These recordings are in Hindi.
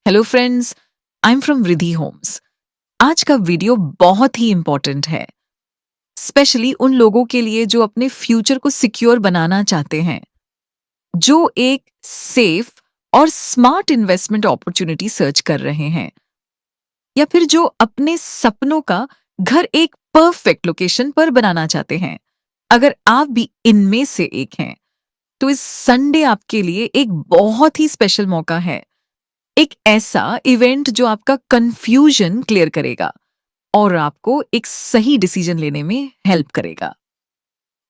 Hello friends, I am from Riddhi Homes. आज का वीडियो बहुत ही इंपॉर्टेंट है, स्पेशली उन लोगों के लिए जो अपने फ्यूचर को सिक्योर बनाना चाहते हैं, जो एक सेफ और स्मार्ट इन्वेस्टमेंट अपॉर्चुनिटी सर्च कर रहे हैं, या फिर जो अपने सपनों का घर एक परफेक्ट लोकेशन पर बनाना चाहते हैं। अगर आप भी इनमें से एक हैं, तो इस संडे आपके लिए एक बहुत ही स्पेशल मौका है। एक ऐसा इवेंट जो आपका कंफ्यूजन क्लियर करेगा और आपको एक सही डिसीजन लेने में हेल्प करेगा।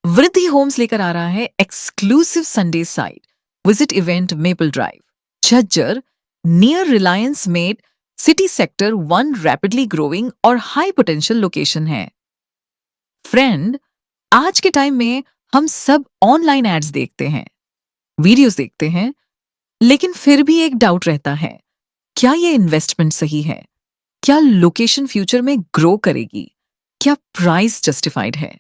वृद्धि होम्स लेकर आ रहा है exclusive Sunday site visit event maple drive, Jhajjar, near Reliance made city sector 1 rapidly growing और हाई पोटेंशियल लोकेशन है। फ्रेंड, आज के टाइम में हम सब ऑनलाइन एड्स देखते हैं, वीडियोस देखते हैं, लेकिन फिर भी एक डाउट रहता है, क्या ये इन्वेस्टमेंट सही है? क्या लोकेशन फ्यूचर में ग्रो करेगी? क्या प्राइस जस्टिफाइड है?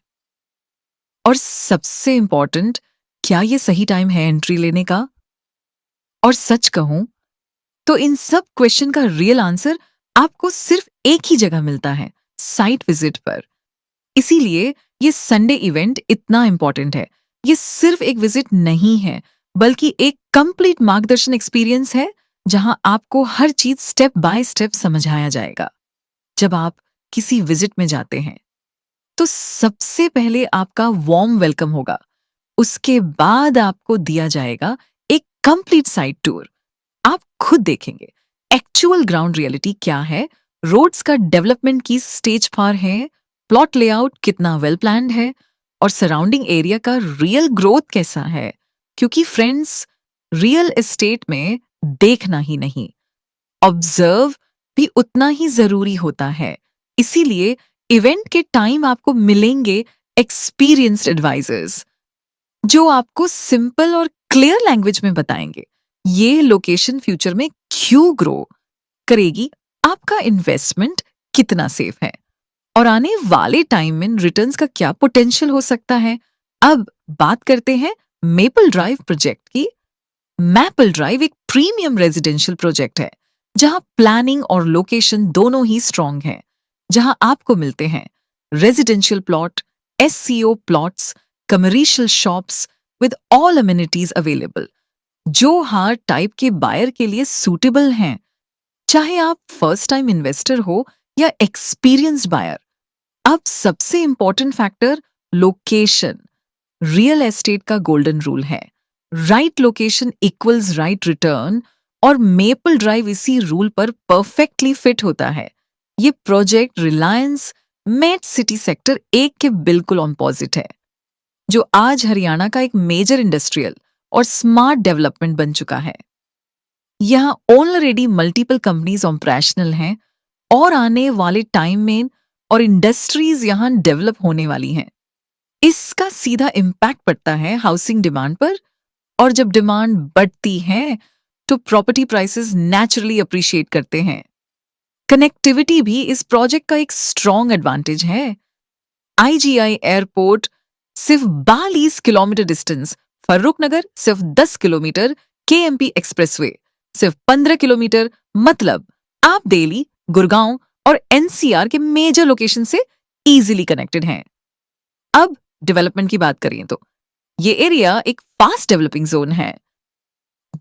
और सबसे इंपॉर्टेंट, क्या ये सही टाइम है एंट्री लेने का? और सच कहूं तो इन सब क्वेश्चन का रियल आंसर आपको सिर्फ एक ही जगह मिलता है, साइट विजिट पर। इसीलिए ये संडे इवेंट इतना इंपॉर्टेंट है। ये सिर्फ एक विजिट नहीं है, बल्कि एक कंप्लीट मार्गदर्शन एक्सपीरियंस है, जहां आपको हर चीज स्टेप बाय स्टेप समझाया जाएगा। जब आप किसी विजिट में जाते हैं, तो सबसे पहले आपका वार्म वेलकम होगा। उसके बाद आपको दिया जाएगा एक कंप्लीट साइट टूर। आप खुद देखेंगे एक्चुअल ग्राउंड रियलिटी क्या है, रोड्स का डेवलपमेंट की स्टेज पर है, प्लॉट लेआउट कितना वेल प्लान्ड है, और सराउंडिंग एरिया का रियल ग्रोथ कैसा है। क्योंकि फ्रेंड्स, रियल एस्टेट में देखना ही नहीं, ऑब्जर्व भी उतना ही जरूरी होता है। इसीलिए इवेंट के टाइम आपको मिलेंगे एक्सपीरियंस्ड एडवाइजर्स, जो आपको सिंपल और क्लियर लैंग्वेज में बताएंगे ये लोकेशन फ्यूचर में क्यों ग्रो करेगी, आपका इन्वेस्टमेंट कितना सेफ है, और आने वाले टाइम में रिटर्न्स का क्या पोटेंशियल हो सकता है। अब बात करते हैं मेपल ड्राइव प्रोजेक्ट की। मैपल ड्राइव एक प्रीमियम रेजिडेंशियल प्रोजेक्ट है, जहां प्लानिंग और लोकेशन दोनों ही स्ट्रांग हैं, जहां आपको मिलते हैं residential plot, SCO plots, commercial shops with all amenities available, जो हर टाइप के बायर के लिए सूटेबल हैं। चाहे आप फर्स्ट टाइम इन्वेस्टर हो या एक्सपीरियंस्ड बायर। अब सबसे important factor, location real estate का गोल्डन रूल है। Right location equals right return, और मेपल ड्राइव इसी रूल पर परफेक्टली फिट होता है। ये project Reliance Met City sector 1 के बिल्कुल ऑपोजिट है, जो आज हरियाणा का एक मेजर इंडस्ट्रियल और स्मार्ट डेवलपमेंट बन चुका है। यहाँ ऑलरेडी मल्टीपल कंपनीज ऑपरेशनल हैं, और आने वाले टाइम में और इंडस्ट्रीज यहाँ डेवलप होने वाली हैं। इसका सीधा इम्पैक्ट पड़ता है हाउसिंग डिमांड पर, और जब डिमांड बढ़ती है तो प्रॉपर्टी प्राइसेस नेचुरली अप्रिशिएट करते हैं। कनेक्टिविटी भी इस प्रोजेक्ट का एक स्ट्रॉन्ग एडवांटेज है। आईजीआई एयरपोर्ट सिर्फ 42 किलोमीटर डिस्टेंस, फर्रुखनगर सिर्फ 10 किलोमीटर, केएमपी एक्सप्रेसवे सिर्फ 15 किलोमीटर, मतलब आप दिल्ली, गुड़गांव और एनसीआर के मेजर लोकेशन से इजीली कनेक्टेड हैं। अब डेवलपमेंट की बात करें तो ये एरिया एक फास्ट डेवलपिंग जोन है,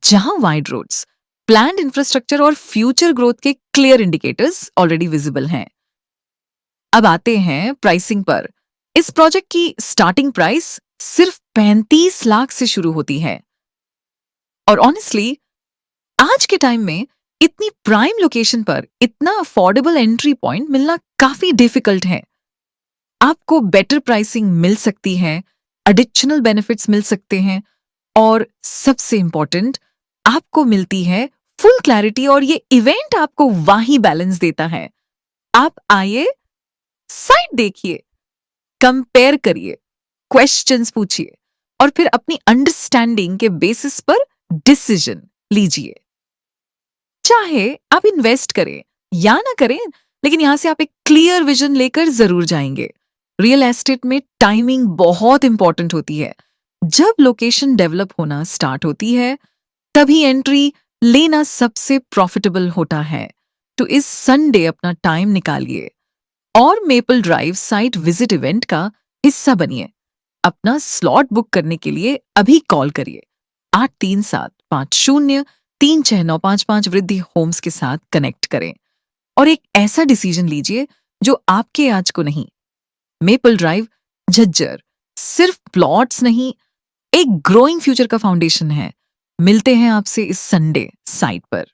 जहां वाइड रोड्स, प्लान्ड इंफ्रास्ट्रक्चर और फ्यूचर ग्रोथ के क्लियर इंडिकेटर्स ऑलरेडी विजिबल हैं। अब आते हैं प्राइसिंग पर। इस प्रोजेक्ट की स्टार्टिंग प्राइस सिर्फ 35 लाख से शुरू होती है, और ऑनेस्टली आज के टाइम में इतनी प्राइम लोकेशन पर इतना अफोर्डेबल एंट्री पॉइंट मिलना काफी डिफिकल्ट है। आपको बेटर प्राइसिंग मिल सकती है, एडिशनल बेनिफिट्स मिल सकते हैं, और सबसे इंपॉर्टेंट, आपको मिलती है फुल क्लैरिटी, और ये इवेंट आपको वही बैलेंस देता है। आप आइए, साइट देखिए, कंपेयर करिए, क्वेश्चंस पूछिए, और फिर अपनी अंडरस्टैंडिंग के बेसिस पर डिसीजन लीजिए। चाहे आप इन्वेस्ट करें या ना करें, लेकिन यहां से आप एक क्लियर विजन लेकर जरूर जाएंगे। रियल एस्टेट में टाइमिंग बहुत इंपॉर्टेंट होती है। जब लोकेशन डेवलप होना स्टार्ट होती है, तभी एंट्री लेना सबसे प्रॉफिटेबल होता है। तो इस संडे अपना टाइम निकालिए और Maple drive site visit event का हिस्सा बनिए। अपना स्लॉट बुक करने के लिए अभी कॉल करिए 8375036955 वृद्धि होम्स के साथ कनेक्ट करें और एक ऐसा डिसीजन लीजिए जो आपके आज को नहीं। मेपल ड्राइव झज्जर सिर्फ प्लॉट्स नहीं, एक ग्रोइंग फ्यूचर का फाउंडेशन है। मिलते हैं आपसे इस संडे साइट पर।